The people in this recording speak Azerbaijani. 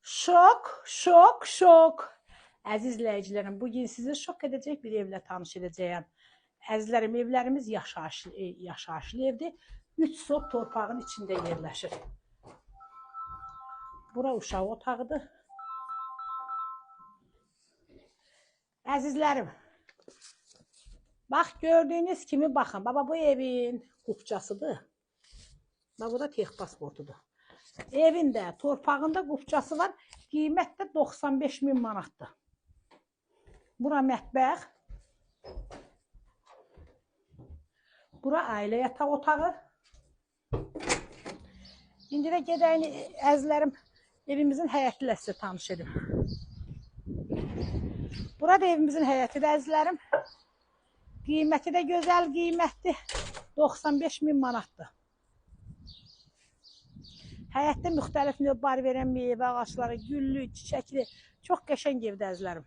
Şok, şok, şok. Əziz izləyicilərim, bugün sizi şok edəcək bir evlə tanış edəcəyəm. Əzizlərim, evlərimiz yaşayışlı evdir. 3 sot torpağın içində yerləşir. Bura uşaq otağıdır. Əzizlərim, bax gördüyünüz kimi baxın. Baba bu evin qupçasıdır. Bax bu da tex pasportudur. Evində, torpağında qupçası var. Qiymət də 95.000 manatdır. Bura mətbəx. Bura ailə yataq otağı. İndi də gedəyini əzizlərim evimizin həyəti ilə sizə tanış edim. Burada evimizin həyətidir əzizlərim. Qiyməti də gözəl qiymətdir. 95.000 manatdır. Həyətdə müxtəlif növ bar verən meyvə ağaçları, güllü, çiçəkli, çox qəşəng evdir əzizlərim.